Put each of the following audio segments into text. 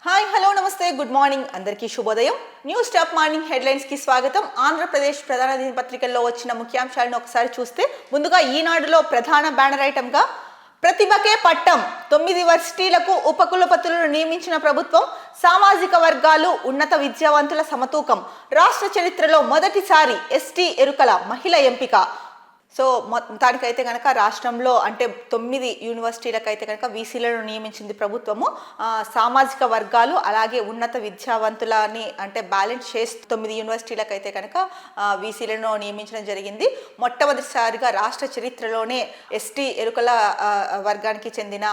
Hi hello నమస్తే good morning అందరికీ శుభోదయం. న్యూస్ టాప్ మార్నింగ్ హెడ్లైన్స్ కి స్వాగతం. ఆంధ్రప్రదేశ్ ప్రధాన దినపత్రికల్లో వచ్చిన ముఖ్యాంశాలను ఒకసారి చూస్తే ముందుగా ఈనాడులో ప్రధాన బ్యానర్ ఐటమ్గా ప్రతిభకే పట్టం, 9 వర్సిటీలకు ఉపకులపతులను నియమించిన ప్రభుత్వం, సామాజిక వర్గాలు ఉన్నత విద్యావంతుల సమతూకం, రాష్ట్ర చరిత్రలో మొదటిసారి ఎస్టీ ఎరుకల మహిళ ఎంపిక. సో మొత్తానికైతే కనుక రాష్ట్రంలో అంటే 9 యూనివర్సిటీలకైతే కనుక వీసీలను నియమించింది ప్రభుత్వము. సామాజిక వర్గాలు అలాగే ఉన్నత విద్యావంతులని అంటే బ్యాలెన్స్ చేసి 9 యూనివర్సిటీలకైతే కనుక వీసీలను నియమించడం జరిగింది. మొట్టమొదటిసారిగా రాష్ట్ర చరిత్రలోనే ఎస్టీ ఎరుకల వర్గానికి చెందిన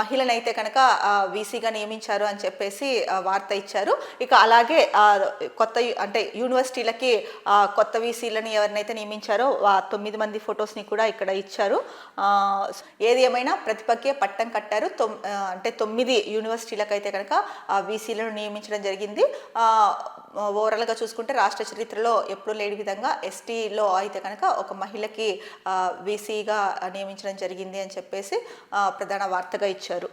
మహిళనైతే కనుక వీసీగా నియమించారు అని చెప్పేసి వార్త ఇచ్చారు. ఇక అలాగే కొత్త అంటే యూనివర్సిటీలకి కొత్త వీసీలని ఎవరినైతే నియమించారో 9 మంది ఫొటోస్ని కూడా ఇక్కడ ఇచ్చారు. ఏది ఏమైనా ప్రతిభకే పట్టం కట్టారు. అంటే 9 యూనివర్సిటీలకు అయితే కనుక వీసీలను నియమించడం జరిగింది. ఓవరాల్గా చూసుకుంటే రాష్ట్ర చరిత్రలో ఎప్పుడూ లేని విధంగా ఎస్టీలో అయితే కనుక ఒక మహిళకి వీసీగా నియమించడం జరిగింది అని చెప్పేసి ప్రధాన వార్తగా ఇచ్చారు.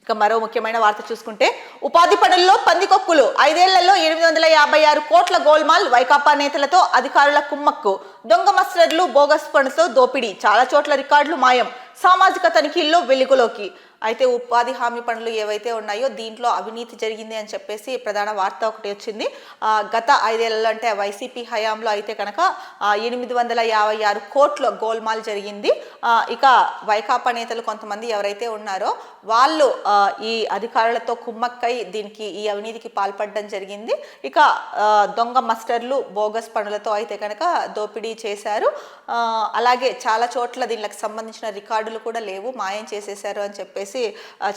ఇక మరో ముఖ్యమైన వార్త చూసుకుంటే ఉపాధి పనుల్లో పందికొక్కులు, 5 ఏళ్లలో 856 కోట్ల గోల్మాల్, వైకాపా నేతలతో అధికారుల కుమ్మక్కు, దొంగ మస్టర్లు, బోగస్ పనులతో దోపిడీ, చాలా చోట్ల రికార్డులు మాయం, సామాజిక తనిఖీల్లో వెలుగులోకి. అయితే ఉపాధి హామీ పనులు ఏవైతే ఉన్నాయో దీంట్లో అవినీతి జరిగింది అని చెప్పేసి ప్రధాన వార్త ఒకటి వచ్చింది. గత 5 ఏళ్లలో అంటే వైసీపీ హయాంలో అయితే కనుక 856 కోట్ల గోల్మాల్ జరిగింది. ఇక వైకాపా నేతలు కొంతమంది ఎవరైతే ఉన్నారో వాళ్ళు ఈ అధికారులతో కుమ్మక్కై దీనికి ఈ అవినీతికి పాల్పడడం జరిగింది. ఇక దొంగ మస్టర్లు, బోగస్ పనులతో అయితే కనుక దోపిడీ చేశారు. అలాగే చాలా చోట్ల దీనికి సంబంధించిన రికార్డులు కూడా లేవు, మాయం చేసేశారు అని చెప్పేసి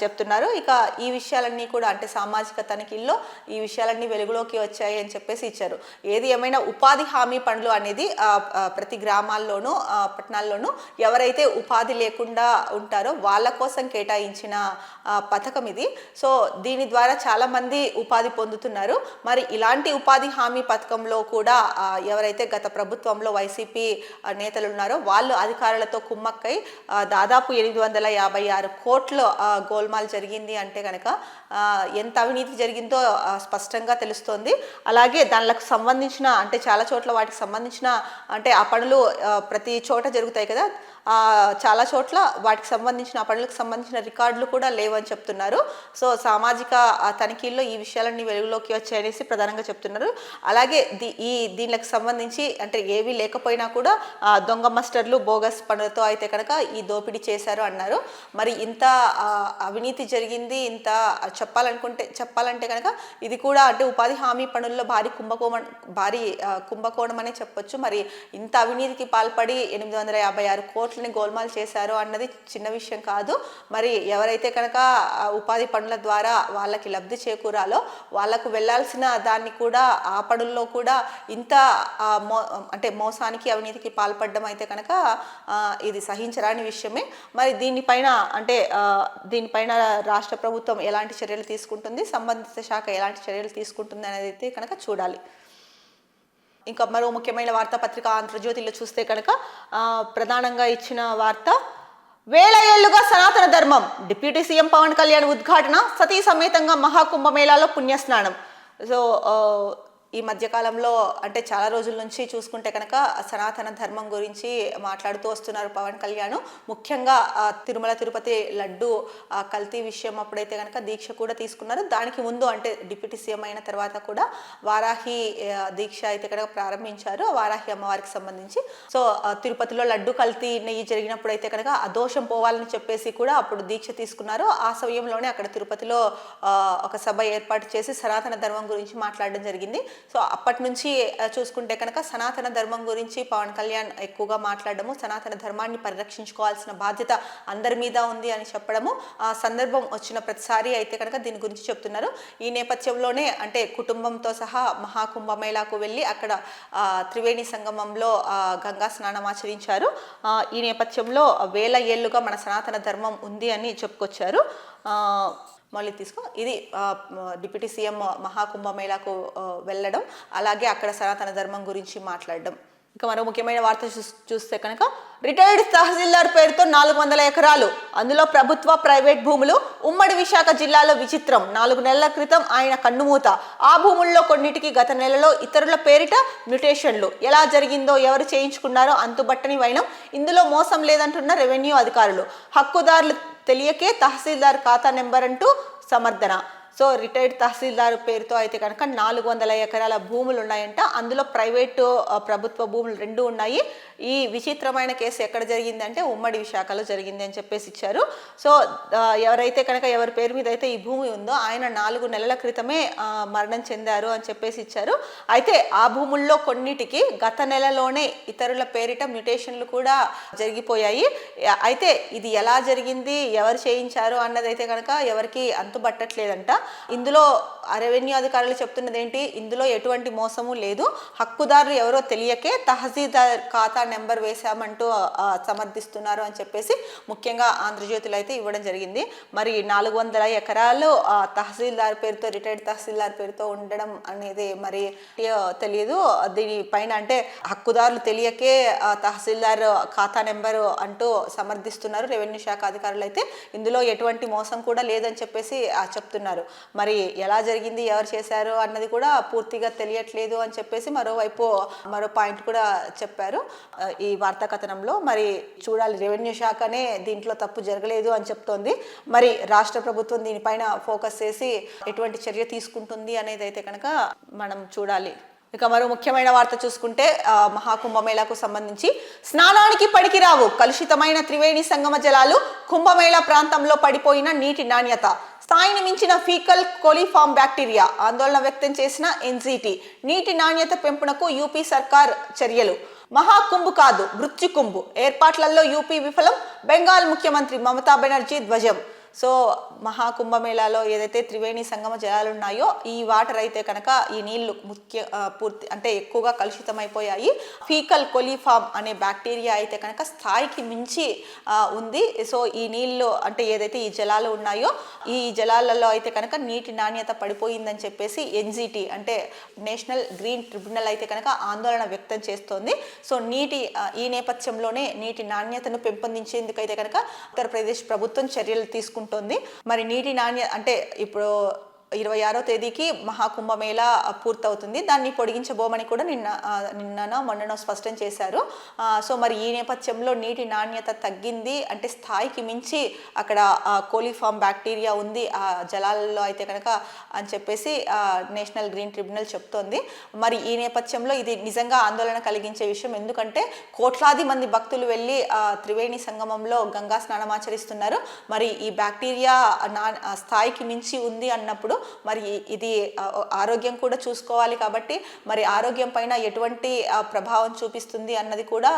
చెప్తున్నారు. ఇక ఈ విషయాలన్నీ కూడా అంటే సామాజిక తనిఖీల్లో ఈ విషయాలన్నీ వెలుగులోకి వచ్చాయి అని చెప్పేసి ఇచ్చారు. ఏది ఏమైనా ఉపాధి హామీ పనులు అనేది ప్రతి గ్రామాల్లోనూ పట్టణాల్లోనూ ఎవరైతే ఉపాధి లేకుండా ఉంటారో వాళ్ళ కోసం కేటాయించిన పథకం ఇది. సో దీని ద్వారా చాలా మంది ఉపాధి పొందుతున్నారు. మరి ఇలాంటి ఉపాధి హామీ పథకంలో కూడా ఎవరైతే గత ప్రభుత్వంలో వైసీపీ నేతలు ఉన్నారో వాళ్ళు అధికారులతో కుమ్మక్కై దాదాపు 856 కోట్ల గోల్మాల్ జరిగింది అంటే కనుక ఎంత అవినీతి జరిగిందో స్పష్టంగా తెలుస్తోంది. అలాగే దానికి సంబంధించిన అంటే చాలా చోట్ల వాటికి సంబంధించిన అంటే ఆ పనులు ప్రతి చోట జరుగుతాయి కదా, చాలా చోట్ల వాటికి సంబంధించిన ఆ పనులకు సంబంధించిన రికార్డులు కూడా లేవని చెప్తున్నారు. సో సామాజిక తనిఖీల్లో ఈ విషయాలన్నీ వెలుగులోకి వచ్చాయనేసి ప్రధానంగా చెప్తున్నారు. అలాగే దీనికి సంబంధించి అంటే ఏవి లేకపోయినా కూడా దొంగ మస్టర్లు, బోగస్ పనులతో అయితే కనుక ఈ దోపిడీ చేశారు అన్నారు. మరి ఇంత అవినీతి జరిగింది, ఇంత చెప్పాలంటే కనుక ఇది కూడా అంటే ఉపాధి హామీ పనుల్లో భారీ కుంభకోణం అనే చెప్పొచ్చు. మరి ఇంత అవినీతికి పాల్పడి 856 కోట్లని గోల్మాల్ చేశారు అన్నది చిన్న విషయం కాదు. మరి ఎవరైతే కనుక ఉపాధి పనుల ద్వారా వాళ్ళకి లబ్ధి చేకూరాలో వాళ్ళకు వెళ్ళాల్సిన దాన్ని కూడా ఆ పనుల్లో కూడా ఇంత అంటే మోసానికి అవినీతికి పాల్పడడం అయితే కనుక ఇది సహించరాని విషయమే. మరి దీనిపైన రాష్ట్ర ప్రభుత్వం ఎలాంటి చర్యలు తీసుకుంటుంది, సంబంధిత శాఖ ఎలాంటి చర్యలు తీసుకుంటుంది అనేది అయితే కనుక చూడాలి. ఇంకా మరో ముఖ్యమైన వార్తాపత్రిక ఆంధ్రజ్యోతిలో చూస్తే కనుక ప్రధానంగా ఇచ్చిన వార్త వేల ఏళ్లుగా సనాతన ధర్మం, డిప్యూటీ సీఎం పవన్ కళ్యాణ్ ఉద్ఘాటన, సతీ సమేతంగా మహాకుంభమేళాలో పుణ్యస్నానం. సో ఈ మధ్యకాలంలో అంటే చాలా రోజుల నుంచి చూసుకుంటే కనుక సనాతన ధర్మం గురించి మాట్లాడుతూ వస్తున్నారు పవన్ కళ్యాణ్. ముఖ్యంగా తిరుమల తిరుపతి లడ్డు కల్తీ విషయం అప్పుడైతే కనుక దీక్ష కూడా తీసుకున్నారు. దానికి ముందు అంటే డిప్యూటీ సీఎం అయిన తర్వాత కూడా వారాహి దీక్ష అయితే కనుక ప్రారంభించారు, వారాహి అమ్మవారికి సంబంధించి. సో తిరుపతిలో లడ్డు కల్తీ నెయ్యి జరిగినప్పుడు అయితే కనుక ఆ దోషం పోవాలని చెప్పేసి కూడా అప్పుడు దీక్ష తీసుకున్నారు. ఆ సమయంలోనే అక్కడ తిరుపతిలో ఒక సభ ఏర్పాటు చేసి సనాతన ధర్మం గురించి మాట్లాడడం జరిగింది. సో అప్పటి నుంచి చూసుకుంటే కనుక సనాతన ధర్మం గురించి పవన్ కళ్యాణ్ ఎక్కువగా మాట్లాడము, సనాతన ధర్మాన్ని పరిరక్షించుకోవాల్సిన బాధ్యత అందరి మీద ఉంది అని చెప్పడము, ఆ సందర్భం వచ్చిన ప్రతిసారి అయితే కనుక దీని గురించి చెప్తున్నారు. ఈ నేపథ్యంలోనే అంటే కుటుంబంతో సహా మహాకుంభమేళాకు వెళ్ళి అక్కడ త్రివేణి సంగమంలో గంగా స్నానం ఆచరించారు. ఈ నేపథ్యంలో వేల ఏళ్లుగా మన సనాతన ధర్మం ఉంది అని చెప్పుకొచ్చారు. మళ్ళీ ఇది డిప్యూటీ సీఎం మహాకుంభమేళాకు వెళ్ళడం, అలాగే అక్కడ సనాతన ధర్మం గురించి మాట్లాడడం. ఇక మరో ముఖ్యమైన వార్త చూస్తే కనుక రిటైర్డ్ తహసీల్దార్ పేరుతో 400 ఎకరాలు, అందులో ప్రభుత్వ ప్రైవేట్ భూములు. ఉమ్మడి విశాఖ జిల్లాలో విచిత్రం. 4 నెలల క్రితం ఆయన కన్నుమూత. ఆ భూముల్లో కొన్నిటికి గత నెలలో ఇతరుల పేరిట మ్యుటేషన్లు. ఎలా జరిగిందో, ఎవరు చేయించుకున్నారో అంతుబట్టని వైనం. ఇందులో మోసం లేదంటున్న రెవెన్యూ అధికారులు. హక్కుదారులు తెలియకే తహసీల్దార్ ఖాతా నెంబర్ అంటూ సమర్థన. సో రిటైర్డ్ తహసీల్దార్ పేరుతో అయితే కనుక 400 ఎకరాల భూములు ఉన్నాయంట. అందులో ప్రైవేటు ప్రభుత్వ భూములు 2 ఉన్నాయి. ఈ విచిత్రమైన కేసు ఎక్కడ జరిగింది అంటే ఉమ్మడి విశాఖలో జరిగింది అని చెప్పేసి ఇచ్చారు. సో ఎవరైతే కనుక ఎవరి పేరు మీద అయితే ఈ భూమి ఉందో ఆయన 4 నెలల క్రితమే మరణం చెందారు అని చెప్పేసి ఇచ్చారు. అయితే ఆ భూముల్లో కొన్నిటికి గత నెలలోనే ఇతరుల పేరిట మ్యుటేషన్లు కూడా జరిగిపోయాయి. అయితే ఇది ఎలా జరిగింది, ఎవరు చేయించారు అన్నదైతే కనుక ఎవరికి అంతుబట్టట్లేదంట. ఇందులో రెవెన్యూ అధికారులు చెప్తున్నది ఏంటి, ఇందులో ఎటువంటి మోసము లేదు, హక్కుదారులు ఎవరో తెలియకే తహసీల్దార్ ఖాతా నెంబర్ వేశామంటూ సమర్థిస్తున్నారు అని చెప్పేసి ముఖ్యంగా ఆంధ్రజ్యోతిలో అయితే ఇవ్వడం జరిగింది. మరి 400 ఎకరాలు తహసీల్దార్ పేరుతో, రిటైర్డ్ తహసీల్దార్ పేరుతో ఉండడం అనేది మరి తెలియదు. దీనిపైన అంటే హక్కుదారులు తెలియకే తహసీల్దార్ ఖాతా నెంబరు అంటూ సమర్థిస్తున్నారు రెవెన్యూ శాఖ అధికారులు. అయితే ఇందులో ఎటువంటి మోసం కూడా లేదని చెప్పేసి చెప్తున్నారు. మరి ఎలా జరిగింది, ఎవరు చేశారు అన్నది కూడా పూర్తిగా తెలియట్లేదు అని చెప్పేసి మరో పాయింట్ కూడా చెప్పారు ఈ వార్తా కథనంలో. మరి చూడాలి, రెవెన్యూ శాఖనే దీంట్లో తప్పు జరగలేదు అని చెప్తోంది. మరి రాష్ట్ర ప్రభుత్వం దీనిపైన ఫోకస్ చేసి ఎటువంటి చర్య తీసుకుంటుంది అనేది అయితే కనుక మనం చూడాలి. ఇక మరో ముఖ్యమైన వార్త చూసుకుంటే మహాకుంభమేళాకు సంబంధించి స్నానానికి పనికిరావు కలుషితమైన త్రివేణి సంగమ జలాలు, కుంభమేళా ప్రాంతంలో పడిపోయిన నీటి నాణ్యత, స్థాయిని మించిన ఫీకల్ కోలిఫామ్ బ్యాక్టీరియా, ఆందోళన వ్యక్తం చేసిన ఎన్జిటి. నీటి నాణ్యత పెంపునకు యూపీ సర్కార్ చర్యలు. మహాకుంభ్ కాదు మృత్యుకుంభ్, ఏర్పాట్లలో యూపీ విఫలం, బెంగాల్ ముఖ్యమంత్రి మమతా బెనర్జీ ధ్వజం. సో మహాకుంభమేళాలో ఏదైతే త్రివేణి సంగమ జలాలు ఉన్నాయో ఈ వాటర్ అయితే కనుక ఈ నీళ్లు పూర్తి అంటే ఎక్కువగా కలుషితమైపోయాయి. ఫీకల్ కోలిఫామ్ అనే బ్యాక్టీరియా అయితే కనుక స్థాయికి మించి ఉంది. సో ఈ నీళ్లు అంటే ఏదైతే ఈ జలాలు ఉన్నాయో ఈ జలాలలో అయితే కనుక నీటి నాణ్యత పడిపోయిందని చెప్పేసి ఎన్జిటి అంటే నేషనల్ గ్రీన్ ట్రిబ్యునల్ అయితే కనుక ఆందోళన వ్యక్తం చేస్తోంది. సో ఈ నేపథ్యంలోనే నీటి నాణ్యతను పెంపొందించేందుకైతే కనుక ఉత్తరప్రదేశ్ ప్రభుత్వం చర్యలు తీసుకుంటుంది. మరి నీటి నాణ్యత అంటే ఇప్పుడు 26వ తేదీకి మహాకుంభమేళా పూర్తవుతుంది. దాన్ని పొడిగించబోమని కూడా నిన్ననో మొన్ననో స్పష్టం చేశారు. సో మరి ఈ నేపథ్యంలో నీటి నాణ్యత తగ్గింది అంటే స్థాయికి మించి అక్కడ కోలిఫామ్ బ్యాక్టీరియా ఉంది ఆ జలాలలో అయితే కనుక అని చెప్పేసి నేషనల్ గ్రీన్ ట్రిబ్యునల్ చెప్తోంది. మరి ఈ నేపథ్యంలో ఇది నిజంగా ఆందోళన కలిగించే విషయం. ఎందుకంటే కోట్లాది మంది భక్తులు వెళ్ళి త్రివేణి సంగమంలో గంగా స్నానమాచరిస్తున్నారు. మరి ఈ బ్యాక్టీరియా స్థాయికి మించి ఉంది అన్నప్పుడు మరి ఇది ఆరోగ్యం కూడా చూసుకోవాలి. కాబట్టి మరి ఆరోగ్యం పైన ఎటువంటి ప్రభావం చూపిస్తుంది అన్నది కూడా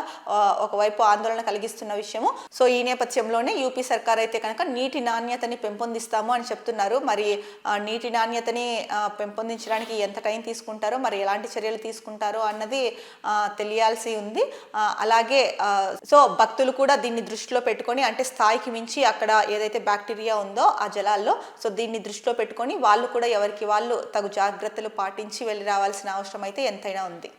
ఒకవైపు ఆందోళన కలిగిస్తున్న విషయము. సో ఈ నేపథ్యంలోనే యూపీ సర్కార్ అయితే కనుక నీటి నాణ్యతని పెంపొందిస్తాము అని చెప్తున్నారు. మరి నీటి నాణ్యతని పెంపొందించడానికి ఎంత టైం తీసుకుంటారో, మరి ఎలాంటి చర్యలు తీసుకుంటారో అన్నది తెలియాల్సి ఉంది. అలాగే సో భక్తులు కూడా దీన్ని దృష్టిలో పెట్టుకొని అంటే స్థాయికి మించి అక్కడ ఏదైతే బ్యాక్టీరియా ఉందో ఆ జలాల్లో సో దీన్ని దృష్టిలో పెట్టుకొని వాళ్ళు కూడా ఎవరికి వాళ్ళు తగు జాగ్రత్తలు పాటించి వెళ్ళి రావాల్సిన అవసరం అయితే ఎంతైనా ఉంది.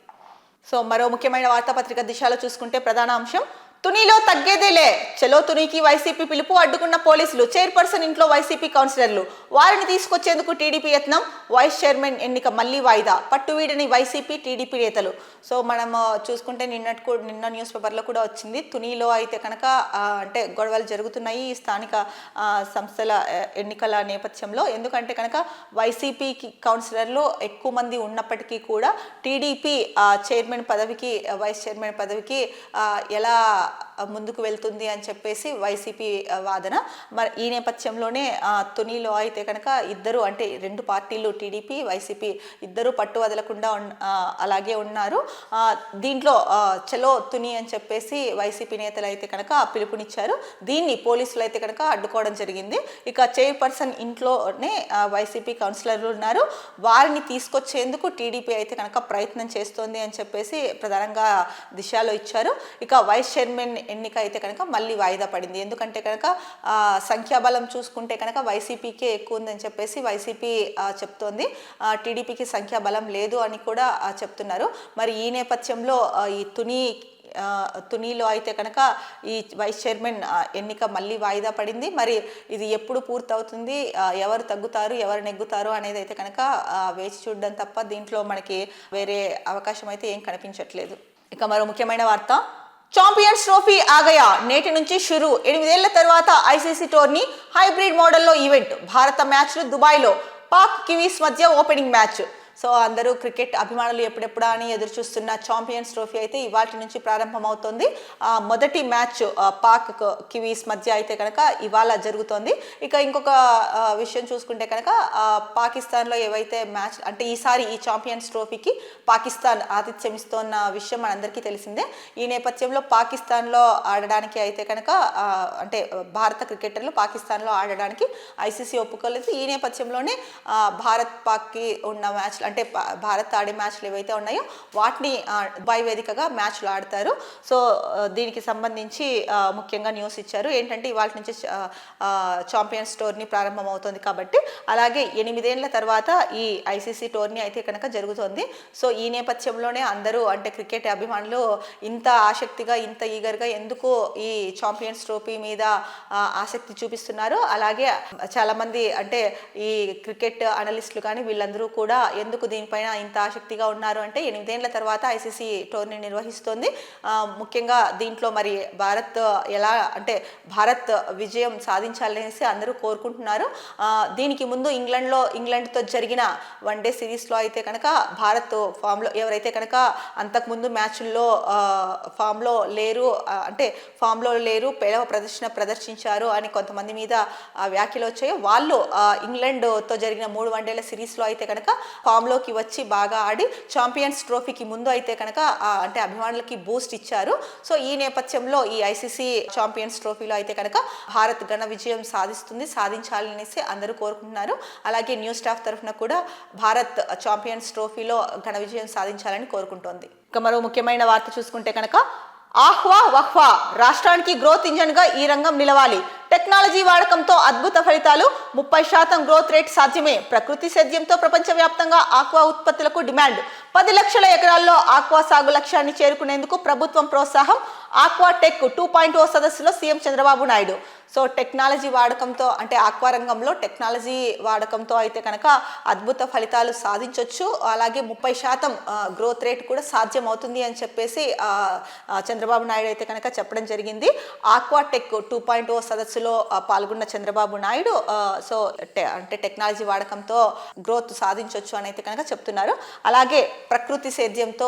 సో మరో ముఖ్యమైన వార్తాపత్రిక దిశలో చూసుకుంటే ప్రధాన అంశం తునిలో తగ్గేదేలే, చలో తునికి వైసీపీ పిలుపు, అడ్డుకున్న పోలీసులు, చైర్పర్సన్ ఇంట్లో వైసీపీ కౌన్సిలర్లు, వారిని తీసుకొచ్చేందుకు టీడీపీ యత్నం, వైస్ చైర్మన్ ఎన్నిక మళ్లీ వాయిదా, పట్టువీడని వైసీపీ టీడీపీ నేతలు. సో మనం చూసుకుంటే నిన్న న్యూస్ పేపర్లో కూడా వచ్చింది. తునిలో అయితే కనుక అంటే గొడవలు జరుగుతున్నాయి ఈ స్థానిక సంస్థల ఎన్నికల నేపథ్యంలో. ఎందుకంటే కనుక వైసీపీ కౌన్సిలర్లు ఎక్కువ మంది ఉన్నప్పటికీ కూడా టీడీపీ చైర్మన్ పదవికి వైస్ చైర్మన్ పదవికి ఎలా ముందుకు వెళ్తుంది అని చెప్పేసి వైసీపీ వాదన. మరి ఈ నేపథ్యంలోనే తునిలో అయితే కనుక ఇద్దరు అంటే 2 పార్టీలు టీడీపీ వైసీపీ ఇద్దరు పట్టు వదలకుండా అలాగే ఉన్నారు. దీంట్లో చలో తుని అని చెప్పేసి వైసీపీ నేతలు అయితే కనుక పిలుపునిచ్చారు. దీన్ని పోలీసులు అయితే కనుక అడ్డుకోవడం జరిగింది. ఇక చైర్పర్సన్ ఇంట్లోనే వైసీపీ కౌన్సిలర్లు ఉన్నారు, వారిని తీసుకొచ్చేందుకు టీడీపీ అయితే కనుక ప్రయత్నం చేస్తోంది అని చెప్పేసి ప్రధానంగా దిశలో ఇచ్చారు. ఇక వైస్ చైర్మన్ చైర్మన్ ఎన్నిక అయితే కనుక మళ్ళీ వాయిదా పడింది. ఎందుకంటే కనుక సంఖ్యాబలం చూసుకుంటే కనుక వైసీపీకే ఎక్కువ ఉందని చెప్పేసి వైసీపీ చెప్తోంది. టీడీపీకి సంఖ్యాబలం లేదు అని కూడా చెప్తున్నారు. మరి ఈ నేపథ్యంలో ఈ తునిలో అయితే కనుక ఈ వైస్ చైర్మన్ ఎన్నిక మళ్ళీ వాయిదా పడింది. మరి ఇది ఎప్పుడు పూర్తవుతుంది, ఎవరు తగ్గుతారు ఎవరు నెగ్గుతారు అనేది అయితే కనుక వేచి చూడడం తప్ప దీంట్లో మనకి వేరే అవకాశం అయితే ఏం కనిపించట్లేదు. ఇక మరో ముఖ్యమైన వార్త, ఛాంపియన్స్ ట్రోఫీ ఆగయా నేటి నుంచి షురు. 8 ఏళ్ల తర్వాత ఐసీసీ టోర్నీ హైబ్రిడ్ మోడల్లో ఈవెంట్. భారత మ్యాచ్లు దుబాయ్లో, పాక్ కివీస్ మధ్య ఓపెనింగ్ మ్యాచ్. సో అందరూ క్రికెట్ అభిమానులు ఎప్పుడెప్పుడా అని ఎదురు చూస్తున్న ఛాంపియన్స్ ట్రోఫీ అయితే ఇవాళ నుంచి ప్రారంభమవుతోంది. మొదటి మ్యాచ్ పాక్ కివీస్ మధ్య అయితే కనుక ఇవాళ జరుగుతోంది. ఇక ఇంకొక విషయం చూసుకుంటే కనుక పాకిస్తాన్లో ఏవైతే మ్యాచ్ అంటే ఈసారి ఈ ఛాంపియన్స్ ట్రోఫీకి పాకిస్తాన్ ఆతిథ్యం ఇస్తోన్న విషయం మనందరికీ తెలిసిందే. ఈ నేపథ్యంలో పాకిస్తాన్లో ఆడడానికి అయితే కనుక అంటే భారత క్రికెటర్లు పాకిస్తాన్లో ఆడడానికి ఐసీసీ ఒప్పుకోలేదు. ఈ నేపథ్యంలోనే భారత్ పాక్కి ఉన్న మ్యాచ్ అంటే భారత్ ఆడే మ్యాచ్లు ఏవైతే ఉన్నాయో వాటిని దుబాయ్ వేదికగా మ్యాచ్లు ఆడతారు. సో దీనికి సంబంధించి ముఖ్యంగా న్యూస్ ఇచ్చారు. ఏంటంటే ఇవాళ నుంచి ఛాంపియన్స్ టోర్నీ ప్రారంభమవుతుంది కాబట్టి, అలాగే 8 ఏళ్ల తర్వాత ఈ ఐసీసీ టోర్నీ అయితే కనుక జరుగుతుంది. సో ఈ నేపథ్యంలోనే అందరూ అంటే క్రికెట్ అభిమానులు ఇంత ఆసక్తిగా ఇంత ఈగర్గా ఎందుకు ఈ ఛాంపియన్స్ ట్రోఫీ మీద ఆసక్తి చూపిస్తున్నారు. అలాగే చాలామంది అంటే ఈ క్రికెట్ అనలిస్టులు కానీ వీళ్ళందరూ కూడా ఎందుకు దీనిపైన ఇంత ఆసక్తిగా ఉన్నారు అంటే 8 ఏళ్ల తర్వాత ఐసీసీ టోర్నీ నిర్వహిస్తోంది. ముఖ్యంగా దీంట్లో మరి భారత్ ఎలా అంటే భారత్ విజయం సాధించాలనేసి అందరూ కోరుకుంటున్నారు. దీనికి ముందు ఇంగ్లాండ్తో జరిగిన వన్డే సిరీస్లో అయితే కనుక భారత్ ఫామ్లో ఎవరైతే కనుక అంతకుముందు మ్యాచ్ల్లో ఫామ్లో లేరు పేలవ ప్రదర్శించారు అని కొంతమంది మీద వ్యాఖ్యలు వచ్చాయో వాళ్ళు ఇంగ్లాండ్తో జరిగిన 3 వన్డేల సిరీస్లో అయితే కనుక ఫామ్లోకి వచ్చి బాగా ఆడి ఛాంపియన్స్ ట్రోఫీకి ముందు అయితే కనుక అంటే అభిమానులకి బూస్ట్ ఇచ్చారు. సో ఈ నేపథ్యంలో ఈ ఐసీసీ ఛాంపియన్స్ ట్రోఫీలో అయితే కనుక భారత్ ఘన విజయం సాధించాలనేసి అందరూ కోరుకుంటున్నారు. అలాగే న్యూ స్టాఫ్ తరఫున కూడా భారత్ ఛాంపియన్స్ ట్రోఫీలో ఘన విజయం సాధించాలని కోరుకుంటోంది. ఇక మరో ముఖ్యమైన వార్త చూసుకుంటే కనుక ఆహ్వా వహ్వా రాష్ట్రానికి గ్రోత్ ఇంజన్గా ఈ రంగం నిలవాలి. టెక్నాలజీ వాడకంతో అద్భుత ఫలితాలు. 30% గ్రోత్ రేట్ సాధ్యమే. ప్రకృతి సేద్యంతో ప్రపంచవ్యాప్తంగా ఆక్వా ఉత్పత్తులకు డిమాండ్. 10 లక్షల ఎకరాల్లో ఆక్వా సాగు లక్ష్యాన్ని చేరుకునేందుకు ప్రభుత్వం ప్రోత్సాహం. ఆక్వా టెక్ 2.0 సదస్సులో CM Chandrababu Naidu. So technology వాడకంతో అంటే ఆక్వా రంగంలో టెక్నాలజీ వాడకంతో అయితే కనుక అద్భుత ఫలితాలు సాధించవచ్చు. అలాగే 30% గ్రోత్ రేట్ కూడా సాధ్యం అవుతుంది అని చెప్పేసి చంద్రబాబు నాయుడు అయితే కనుక చెప్పడం జరిగింది. ఆక్వా టెక్ 2.0 సదస్సులో పాల్గొన్న చంద్రబాబు నాయుడు సో అంటే టెక్నాలజీ వాడకంతో గ్రోత్ సాధించవచ్చు అని అయితే కనుక చెప్తున్నారు. అలాగే ప్రకృతి సేద్యంతో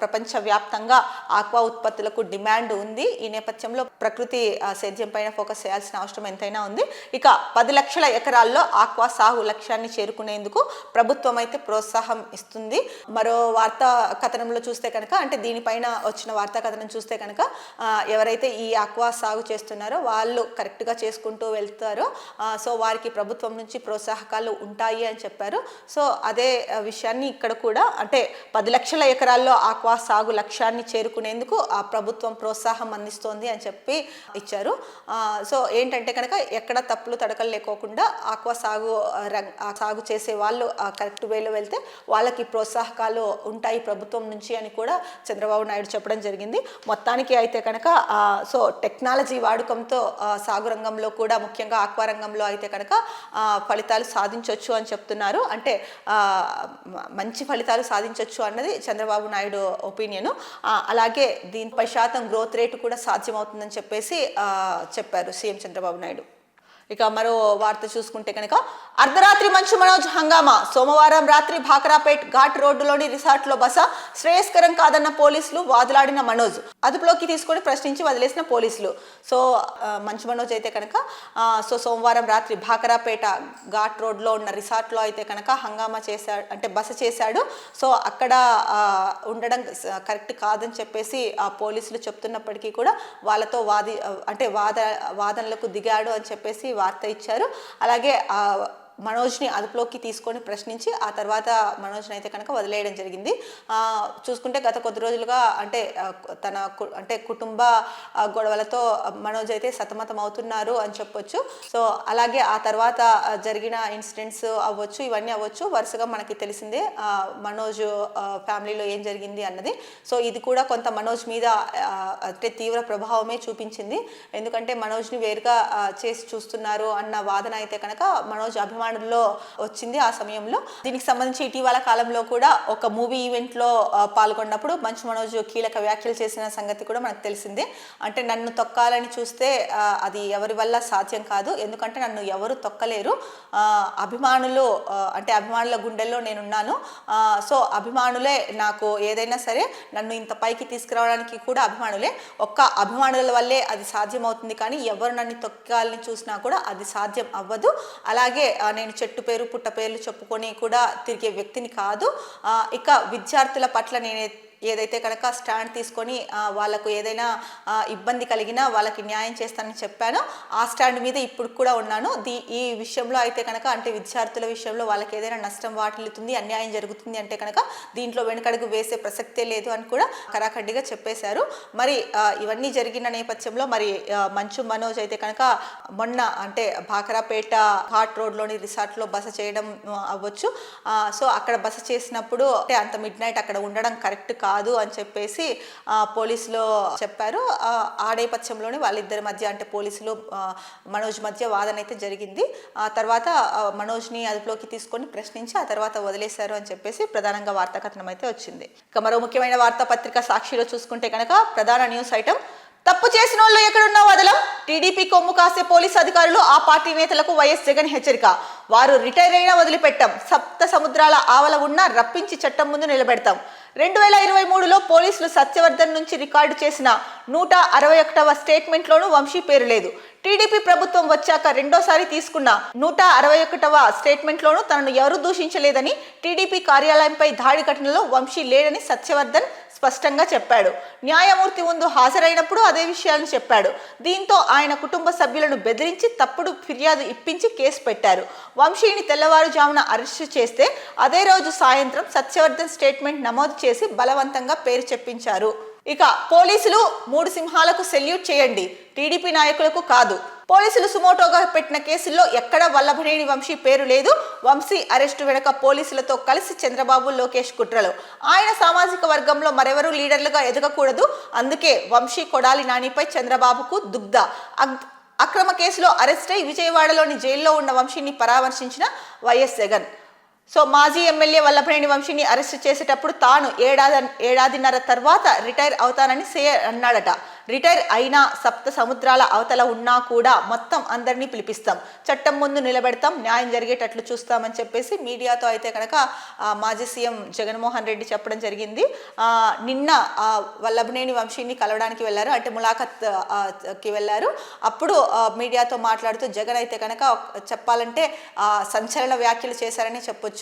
ప్రపంచవ్యాప్తంగా ఆక్వా ఉత్పత్తులకు డిమాండ్ ఉంది. ఈ నేపథ్యంలో ప్రకృతి సేద్యం పైన ఫోకస్ చేయాల్సిన అవసరం ఎంతైనా ఉంది. ఇక 10 లక్షల ఎకరాల్లో ఆక్వా సాగు లక్ష్యాన్ని చేరుకునేందుకు ప్రభుత్వం అయితే ప్రోత్సాహం ఇస్తుంది. మరో వార్తా కథనంలో చూస్తే కనుక అంటే దీనిపైన వచ్చిన వార్తా కథనం చూస్తే కనుక ఎవరైతే ఈ ఆక్వా సాగు చేస్తున్నారో వాళ్ళు కరెక్ట్గా చేసుకుంటూ వెళ్తారో సో వారికి ప్రభుత్వం నుంచి ప్రోత్సాహకాలు ఉంటాయి అని చెప్పారు. సో అదే విషయాన్ని ఇక్కడ కూడా అంటే 10 లక్షల ఎకరాల్లో ఆక్వా సాగు లక్ష్యాన్ని చేరుకునేందుకు ఆ ప్రభుత్వం ప్రోత్సాహం అందిస్తోంది అని చెప్పి ఇచ్చారు. సో ఏంటంటే కనుక ఎక్కడ తప్పులు తడకలు లేకోకుండా ఆక్వా సాగు చేసే వాళ్ళు కరెక్ట్ వేలో వెళ్తే వాళ్ళకి ప్రోత్సాహకాలు ఉంటాయి ప్రభుత్వం నుంచి అని కూడా చంద్రబాబు నాయుడు చెప్పడం జరిగింది. మొత్తానికి అయితే కనుక సో టెక్నాలజీ వాడకంతో సాగు రంగంలో కూడా ముఖ్యంగా ఆక్వా రంగంలో అయితే కనుక ఫలితాలు సాధించవచ్చు అని చెప్తున్నారు. అంటే మంచి ఫలితాలు సాధించవచ్చు అన్నది చంద్రబాబు నాయుడు ఒపీనియను. అలాగే 10% గ్రోత్ రేటు కూడా సాధ్యమవుతుందని చెప్పేసి చెప్పారు సీఎం చంద్రబాబు నాయుడు. ఇక మరో వార్త చూసుకుంటే కనుక అర్ధరాత్రి మంచు మనోజ్ హంగామా. సోమవారం రాత్రి భాకరాపేట్ ఘాట్ రోడ్డులోని రిసార్ట్లో బస. శ్రేయస్కరం కాదన్న పోలీసులు, వాదులాడిన మనోజ్. అదుపులోకి తీసుకొని ప్రశ్నించి వదిలేసిన పోలీసులు. సో మంచు మనోజ్ అయితే కనుక సో సోమవారం రాత్రి భాకరాపేట ఘాట్ రోడ్లో ఉన్న రిసార్ట్లో అయితే కనుక హంగామా చేశాడు అంటే బస చేశాడు. సో అక్కడ ఉండడం కరెక్ట్ కాదని చెప్పేసి పోలీసులు చెప్తున్నప్పటికీ కూడా వాళ్ళతో వాదనలకు దిగాడు అని చెప్పేసి వార్త ఇచ్చారు. అలాగే మనోజ్ని అదుపులోకి తీసుకొని ప్రశ్నించి ఆ తర్వాత మనోజ్ని అయితే కనుక వదిలేయడం జరిగింది. చూసుకుంటే గత కొద్ది రోజులుగా అంటే అంటే కుటుంబ గొడవలతో మనోజ్ అయితే సతమతం అవుతున్నారు అని చెప్పొచ్చు. సో అలాగే ఆ తర్వాత జరిగిన ఇన్సిడెంట్స్ అవ్వచ్చు, ఇవన్నీ అవ్వచ్చు, వరుసగా మనకి తెలిసిందే మనోజ్ ఫ్యామిలీలో ఏం జరిగింది అన్నది. సో ఇది కూడా కొంత మనోజ్ మీద అంటే తీవ్ర ప్రభావమే చూపించింది. ఎందుకంటే మనోజ్ని వేరుగా చేసి చూస్తున్నారు అన్న వాదన అయితే కనుక మనోజ్ అభిమానుల్లో వచ్చింది ఆ సమయంలో. దీనికి సంబంధించి ఇటీవల కాలంలో కూడా ఒక మూవీ ఈవెంట్లో పాల్గొన్నప్పుడు మంచు మనోజ్ కీలక వ్యాఖ్యలు చేసిన సంగతి కూడా మనకు తెలిసిందే. అంటే నన్ను తొక్కాలని చూస్తే అది ఎవరి వల్ల సాధ్యం కాదు, ఎందుకంటే నన్ను ఎవరు తొక్కలేరు, అభిమానులు అంటే అభిమానుల గుండెల్లో నేనున్నాను. సో అభిమానులే నాకు ఏదైనా సరే నన్ను ఇంత పైకి తీసుకురావడానికి కూడా అభిమానులే, ఒక్క అభిమానుల వల్లే అది సాధ్యమవుతుంది, కానీ ఎవరు నన్ను తొక్కాలని చూసినా కూడా అది సాధ్యం అవ్వదు. అలాగే నేను చెట్టు పేరు పుట్ట పేర్లు చెప్పుకొని కూడా తిరిగే వ్యక్తిని కాదు. ఇక విద్యార్థుల పట్ల ఏదైతే కనుక స్టాండ్ తీసుకొని వాళ్ళకు ఏదైనా ఇబ్బంది కలిగినా వాళ్ళకి న్యాయం చేస్తానని చెప్పానో ఆ స్టాండ్ మీద ఇప్పుడు కూడా ఉన్నాను. ఈ విషయంలో అయితే కనుక అంటే విద్యార్థుల విషయంలో వాళ్ళకి ఏదైనా నష్టం వాటిల్లుతుంది, అన్యాయం జరుగుతుంది అంటే కనుక దీంట్లో వెనకడుగు వేసే ప్రసక్తే లేదు అని కూడా కరాఖండిగా చెప్పేశారు. మరి ఇవన్నీ జరిగిన నేపథ్యంలో మరి మంచు మనోజ్ అయితే కనుక మొన్న అంటే భాకరాపేట ఘాట్ రోడ్లోని రిసార్ట్లో బస చేయడం అవ్వచ్చు. సో అక్కడ బస చేసినప్పుడు అంటే అంత మిడ్ నైట్ అక్కడ ఉండడం కరెక్ట్ కాదు అని చెప్పేసి పోలీసులు చెప్పారు. ఆ నేపథ్యంలోనే వాళ్ళిద్దరి మధ్య అంటే పోలీసులు మనోజ్ మధ్య వాదన అయితే జరిగింది. ఆ తర్వాత మనోజ్ని అదుపులోకి తీసుకొని ప్రశ్నించి ఆ తర్వాత వదిలేశారు అని చెప్పేసి ప్రధానంగా వార్తా కథనం అయితే వచ్చింది. ఇక మరో ముఖ్యమైన వార్తాపత్రిక సాక్షిలో చూసుకుంటే కనుక ప్రధాన న్యూస్ ఐటమ్, తప్పు చేసిన వాళ్ళు ఎక్కడున్నా వదలం, టీడీపీ కొమ్ము కాసే పోలీసు అధికారులు ఆ పార్టీ నేతలకు వైఎస్ జగన్ హెచ్చరిక, వారు రిటైర్ అయినా వదిలిపెట్టాం, సప్త సముద్రాల ఆవల ఉన్నా రప్పించి చట్టం ముందు నిలబెడతాం. 2023లో పోలీసులు సత్యవర్ధన్ నుంచి రికార్డు చేసిన 161వ స్టేట్మెంట్లోనూ వంశీ పేరు లేదు. టీడీపీ ప్రభుత్వం వచ్చాక రెండోసారి తీసుకున్న 161వ స్టేట్మెంట్లోనూ తనను ఎవరూ దూషించలేదని, టీడీపీ కార్యాలయంపై దాడి ఘటనలో వంశీ లేడని సత్యవర్ధన్ స్పష్టంగా చెప్పాడు. న్యాయమూర్తి ముందు హాజరైనప్పుడు అదే విషయాలను చెప్పాడు. దీంతో ఆయన కుటుంబ సభ్యులను బెదిరించి తప్పుడు ఫిర్యాదు ఇప్పించి కేసు పెట్టారు. వంశీని తెల్లవారుజామున అరెస్టు చేస్తే అదే రోజు సాయంత్రం సత్యవర్ధన్ స్టేట్మెంట్ నమోదు చేసి బలవంతంగా పేరు చెప్పించారు. ఇక పోలీసులు 3 సింహాలకు సెల్యూట్ చేయండి, టీడీపీ నాయకులకు కాదు. పోలీసులు సుమోటోగా పెట్టిన కేసుల్లో ఎక్కడా వల్లభనేని వంశీ పేరు లేదు. వంశీ అరెస్టు వెనుక పోలీసులతో కలిసి చంద్రబాబు, లోకేష్ కుట్రలు. ఆయన సామాజిక వర్గంలో మరెవరూ లీడర్లుగా ఎదగకూడదు, అందుకే వంశీ కొడాలి నానిపై చంద్రబాబుకు దుగ్ధ. అక్రమ కేసులో అరెస్ట్ అయి విజయవాడలోని జైల్లో ఉన్న వంశీని పరామర్శించిన వైఎస్ జగన్. సో మాజీ ఎమ్మెల్యే వల్లభనేని వంశీని అరెస్టు చేసేటప్పుడు తాను ఏడాదిన్నర తర్వాత రిటైర్ అవుతానని అన్నాడట. రిటైర్ అయినా సప్త సముద్రాల అవతల ఉన్నా కూడా మొత్తం అందరినీ పిలిపిస్తాం, చట్టం ముందు నిలబెడతాం, న్యాయం జరిగేటట్లు చూస్తామని చెప్పేసి మీడియాతో అయితే కనుక మాజీ సీఎం జగన్మోహన్ రెడ్డి చెప్పడం జరిగింది. నిన్న వల్లభనేని వంశీని కలవడానికి వెళ్ళారు, అంటే ములాఖత్కి వెళ్ళారు. అప్పుడు మీడియాతో మాట్లాడుతూ జగన్ అయితే కనుక చెప్పాలంటే సంచలన వ్యాఖ్యలు చేశారని చెప్పొచ్చు.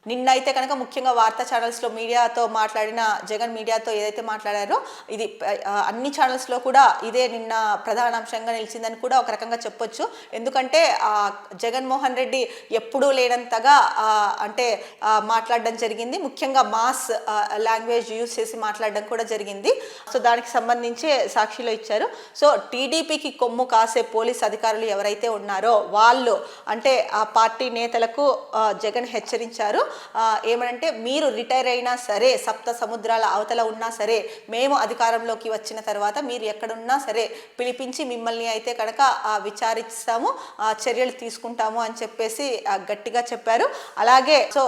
నిన్న అయితే కనుక ముఖ్యంగా వార్తా ఛానల్స్లో మీడియాతో మాట్లాడిన జగన్ మీడియాతో ఏదైతే మాట్లాడారో ఇది అన్ని ఛానల్స్లో కూడా ఇదే నిన్న ప్రధాన అంశంగా నిలిచిందని కూడా ఒక రకంగా చెప్పొచ్చు. ఎందుకంటే జగన్మోహన్ రెడ్డి ఎప్పుడూ లేనంతగా అంటే మాట్లాడడం జరిగింది. ముఖ్యంగా మాస్ లాంగ్వేజ్ యూజ్ చేసి మాట్లాడడం కూడా జరిగింది. సో దానికి సంబంధించి సాక్షిలో ఇచ్చారు. సో టీడీపీకి కొమ్ము కాసే పోలీస్ అధికారులు ఎవరైతే ఉన్నారో వాళ్ళు అంటే ఆ పార్టీ నేతలకు జగన్ హెచ్చరించారు. ఏమనంటే మీరు రిటైర్ అయినా సరే, సప్త సముద్రాల అవతల ఉన్నా సరే, మేము అధికారంలోకి వచ్చిన తర్వాత మీరు ఎక్కడున్నా సరే పిలిపించి మిమ్మల్ని అయితే కనుక విచారిస్తాము, చర్యలు తీసుకుంటాము అని చెప్పేసి గట్టిగా చెప్పారు. అలాగే సో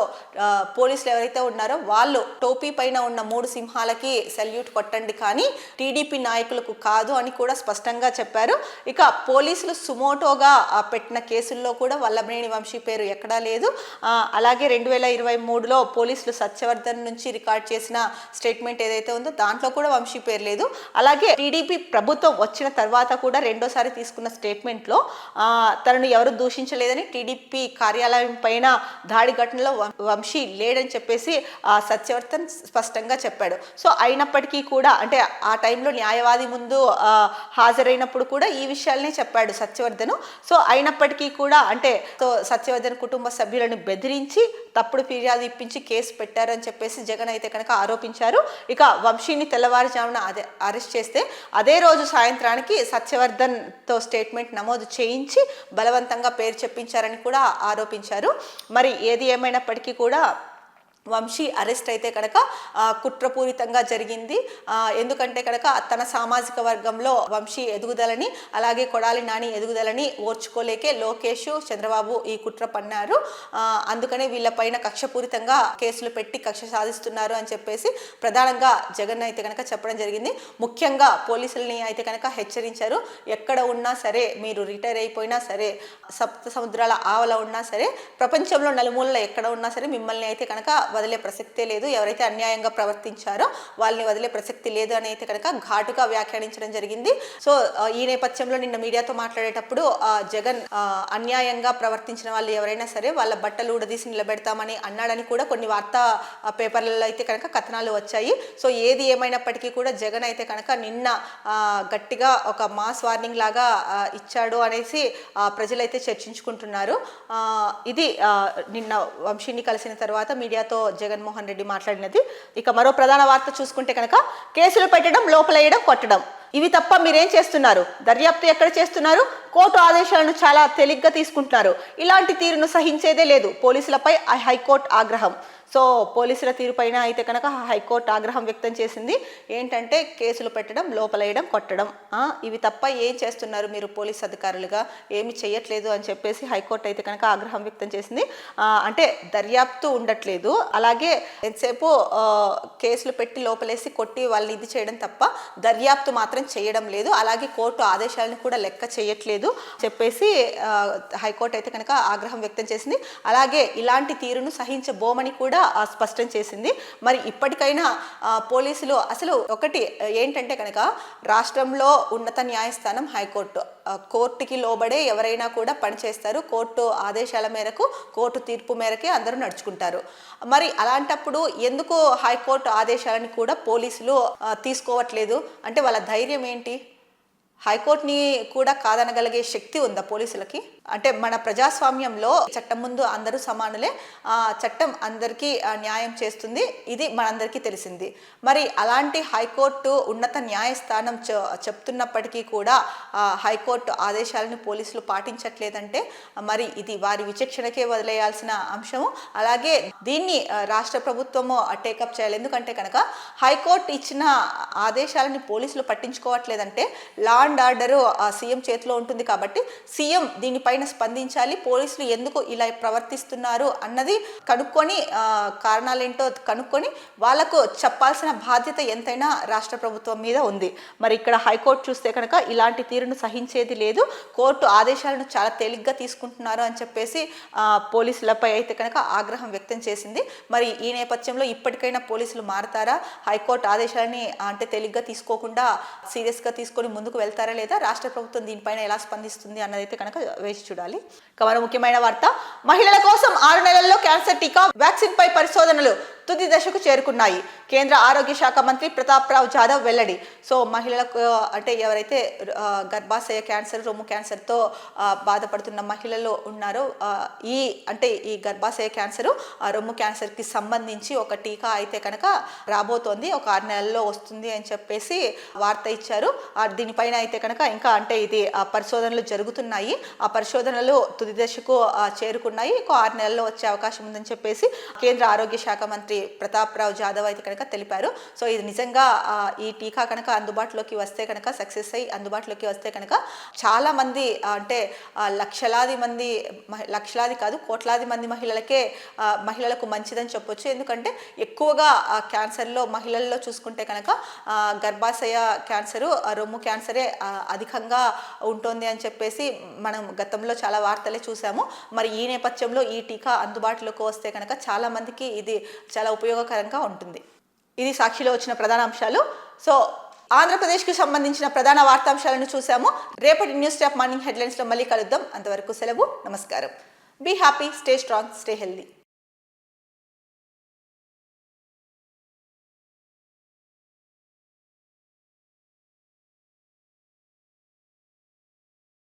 పోలీసులు ఎవరైతే ఉన్నారో వాళ్ళు టోపీ పైన ఉన్న 3 సింహాలకి సెల్యూట్ కొట్టండి, కానీ టీడీపీ నాయకులకు కాదు అని కూడా స్పష్టంగా చెప్పారు. ఇక పోలీసులు సుమోటోగా పెట్టిన కేసుల్లో కూడా వల్లభనేని వంశీ పేరు ఎక్కడా లేదు. అలాగే 2023లో పోలీసులు సత్యవర్ధన్ నుంచి రికార్డ్ చేసిన స్టేట్మెంట్ ఏదైతే ఉందో దాంట్లో కూడా వంశీ పేరు లేదు. అలాగే టీడీపీ ప్రభుత్వం వచ్చిన తర్వాత కూడా రెండోసారి తీసుకున్న స్టేట్మెంట్లో తనను ఎవరు దూషించలేదని, టీడీపీ కార్యాలయం పైన దాడి ఘటనలో వంశీ లేడని చెప్పేసి సత్యవర్ధన్ స్పష్టంగా చెప్పాడు. సో అయినప్పటికీ కూడా అంటే ఆ టైంలో న్యాయవాది ముందు హాజరైనప్పుడు కూడా ఈ విషయాలనే చెప్పాడు సత్యవర్ధన్. సో అయినప్పటికీ కూడా అంటే సత్యవర్ధన్ కుటుంబ సభ్యులను బెదిరించి తప్పుడు ఫిర్యాదు ఇప్పించి కేసు పెట్టారని చెప్పేసి జగన్ అయితే కనుక ఆరోపించారు. ఇక వంశీని తెల్లవారుజామున అరెస్ట్ చేస్తే అదే రోజు సాయంత్రానికి సత్యవర్ధన్తో స్టేట్మెంట్ నమోదు చేయించి బలవంతంగా పేరు చెప్పించారని కూడా ఆరోపించారు. మరి ఏది ఏమైనప్పటికీ కూడా వంశీ అరెస్ట్ అయితే కనుక కుట్రపూరితంగా జరిగింది. ఎందుకంటే కనుక తన సామాజిక వర్గంలో వంశీ ఎదుగుదలని అలాగే కొడాలి నాని ఎదుగుదలని ఓర్చుకోలేకే లోకేష్, చంద్రబాబు ఈ కుట్ర పన్నారు. అందుకనే వీళ్ళపైన కక్షపూరితంగా కేసులు పెట్టి కక్ష సాధిస్తున్నారు అని చెప్పేసి ప్రధానంగా జగన్ అయితే కనుక చెప్పడం జరిగింది. ముఖ్యంగా పోలీసుల్ని అయితే కనుక హెచ్చరించారు. ఎక్కడ ఉన్నా సరే, మీరు రిటైర్ అయిపోయినా సరే, సప్త సముద్రాల ఆవల ఉన్నా సరే, ప్రపంచంలో నలుమూలలో ఎక్కడ ఉన్నా సరే మిమ్మల్ని అయితే కనుక వదిలే ప్రసక్తే లేదు. ఎవరైతే అన్యాయంగా ప్రవర్తించారో వాళ్ళని వదిలే ప్రసక్తి లేదు అని అయితే కనుక ఘాటుగా వ్యాఖ్యానించడం జరిగింది. సో ఈ నేపథ్యంలో నిన్న మీడియాతో మాట్లాడేటప్పుడు జగన్ అన్యాయంగా ప్రవర్తించిన వాళ్ళు ఎవరైనా సరే వాళ్ళ బట్టలు ఊడదీసి నిలబెడతామని అన్నాడని కూడా కొన్ని వార్తా పేపర్లలో అయితే కనుక కథనాలు వచ్చాయి. సో ఏది ఏమైనప్పటికీ కూడా జగన్ అయితే కనుక నిన్న గట్టిగా ఒక మాస్ వార్నింగ్ లాగా ఇచ్చాడు అనేసి ప్రజలైతే చర్చించుకుంటున్నారు. ఇది నిన్న వంశీని కలిసిన తర్వాత మీడియాతో జగన్మోహన్ రెడ్డి మాట్లాడినది. ఇక మరో ప్రధాన వార్త చూసుకుంటే కనుక కేసులు పెట్టడం, లోపలేయడం, కొట్టడం ఇవి తప్ప మీరేం చేస్తున్నారు? దర్యాప్తు ఎక్కడ చేస్తున్నారు? కోర్టు ఆదేశాలను చాలా తేలిగ్గా తీసుకుంటున్నారు. ఇలాంటి తీరును సహించేదే లేదు. పోలీసులపై హైకోర్టు ఆగ్రహం. సో పోలీసుల తీరుపైన అయితే కనుక హైకోర్టు ఆగ్రహం వ్యక్తం చేసింది. ఏంటంటే కేసులు పెట్టడం, లోపలేయడం, కొట్టడం ఇవి తప్ప ఏం చేస్తున్నారు మీరు పోలీస్ అధికారులుగా? ఏమి చేయట్లేదు అని చెప్పేసి హైకోర్టు అయితే కనుక ఆగ్రహం వ్యక్తం చేసింది. అంటే దర్యాప్తు ఉండట్లేదు, అలాగే ఎంతసేపు కేసులు పెట్టి లోపలేసి కొట్టి వాళ్ళని ఇది చేయడం తప్ప దర్యాప్తు మాత్రం చేయడం లేదు. అలాగే కోర్టు ఆదేశాలను కూడా లెక్క చేయట్లేదు చెప్పేసి హైకోర్టు అయితే కనుక ఆగ్రహం వ్యక్తం చేసింది. అలాగే ఇలాంటి తీరును సహించబోమని కూడా స్పష్టం చేసింది. మరి ఇప్పటికైనా పోలీసులు అసలు ఒకటి ఏంటంటే కనుక రాష్ట్రంలో ఉన్నత న్యాయస్థానం హైకోర్టు, కోర్టుకి లోబడే ఎవరైనా కూడా పనిచేస్తారు. కోర్టు ఆదేశాల మేరకు, కోర్టు తీర్పు మేరకే అందరూ నడుచుకుంటారు. మరి అలాంటప్పుడు ఎందుకు హైకోర్టు ఆదేశాలను కూడా పోలీసులు తీసుకోవట్లేదు? అంటే వాళ్ళ ధైర్యం ఏంటి? హైకోర్టుని కూడా కాదనగలిగే శక్తి ఉందా పోలీసులకి? అంటే మన ప్రజాస్వామ్యంలో చట్టం ముందు అందరూ సమానులే, చట్టం అందరికీ న్యాయం చేస్తుంది, ఇది మనందరికీ తెలిసింది. మరి అలాంటి హైకోర్టు ఉన్నత న్యాయస్థానం చెప్తున్నప్పటికీ కూడా హైకోర్టు ఆదేశాలను పోలీసులు పాటించట్లేదంటే మరి ఇది వారి విచక్షణకే వదిలేయాల్సిన అంశము. అలాగే దీన్ని రాష్ట్ర ప్రభుత్వము టేకప్ చేయాలి. ఎందుకంటే కనుక హైకోర్టు ఇచ్చిన ఆదేశాలని పోలీసులు పట్టించుకోవట్లేదంటే లా అండ్ ఆర్డర్ సీఎం చేతిలో ఉంటుంది. కాబట్టి సీఎం దీనిపైన స్పందించాలి. పోలీసులు ఎందుకు ఇలా ప్రవర్తిస్తున్నారు అన్నది కనుక్కొని కారణాలేంటో కనుక్కొని వాళ్లకు చెప్పాల్సిన బాధ్యత ఎంతైనా రాష్ట్ర ప్రభుత్వం మీద ఉంది. మరి ఇక్కడ హైకోర్టు చూస్తే కనుక ఇలాంటి తీరును సహించేది లేదు, కోర్టు ఆదేశాలను చాలా తేలిగ్గా తీసుకుంటున్నారు అని చెప్పేసి పోలీసులపై అయితే కనుక ఆగ్రహం వ్యక్తం చేసింది. మరి ఈ నేపథ్యంలో ఇప్పటికైనా పోలీసులు మారతారా? హైకోర్టు ఆదేశాలని అంటే తేలిగ్గా తీసుకోకుండా సీరియస్గా తీసుకొని ముందుకు వెళ్తారా లేదా? రాష్ట్ర ప్రభుత్వం దీనిపైన ఎలా స్పందిస్తుంది అన్నదైతే కనుక వేసి చూడాలి. మరో ముఖ్యమైన వార్త, మహిళల కోసం 6 నెలల్లో క్యాన్సర్ టీకా వ్యాక్సిన్ పై పరిశోధనలు తుది దశకు చేరుకున్నాయి. కేంద్ర ఆరోగ్య శాఖ మంత్రి ప్రతాప్ రావ్ జాదవ్ వెల్లడి. సో మహిళలకు అంటే ఎవరైతే గర్భాశయ క్యాన్సర్, రొమ్ము క్యాన్సర్తో బాధపడుతున్న మహిళలు ఉన్నారో ఈ గర్భాశయ క్యాన్సర్, రొమ్ము క్యాన్సర్కి సంబంధించి ఒక టీకా అయితే కనుక రాబోతోంది, ఒక 6 నెలల్లో వస్తుంది అని చెప్పేసి వార్త ఇచ్చారు. దీనిపైన అయితే కనుక ఇంకా అంటే ఇది పరిశోధనలు జరుగుతున్నాయి. ఆ పరిశోధనలు తుది దశకు చేరుకున్నాయి. ఇంకో 6 నెలల్లో వచ్చే అవకాశం ఉందని చెప్పేసి కేంద్ర ఆరోగ్య శాఖ మంత్రి మంత్రి ప్రతాప్ రావు జాదవ్ అయితే కనుక తెలిపారు. సో ఇది నిజంగా ఈ టీకా కనుక అందుబాటులోకి వస్తే కనుక సక్సెస్ అయ్యి అందుబాటులోకి వస్తే కనుక చాలా మంది అంటే లక్షలాది కాదు కోట్లాది మంది మహిళలకు మంచిదని చెప్పొచ్చు. ఎందుకంటే ఎక్కువగా క్యాన్సర్లో మహిళల్లో చూసుకుంటే కనుక గర్భాశయ క్యాన్సరు, రొమ్ము క్యాన్సరే అధికంగా ఉంటుంది అని చెప్పేసి మనం గతంలో చాలా వార్తలే చూసాము. మరి ఈ నేపథ్యంలో ఈ టీకా అందుబాటులోకి వస్తే కనుక చాలా మందికి ఇది చాలా ఉపయోగకరంగా ఉంటుంది. ఇది సాక్షిలో వచ్చిన ప్రధాన అంశాలు. సో ఆంధ్రప్రదేశ్కి సంబంధించిన ప్రధాన వార్తాంశాలను చూసాము. రేపటి న్యూస్ టాప్ మార్నింగ్ హెడ్లైన్స్లో మళ్ళీ కలుద్దాం. అంతవరకు సెలవు. నమస్కారం. Be happy, stay strong, stay healthy.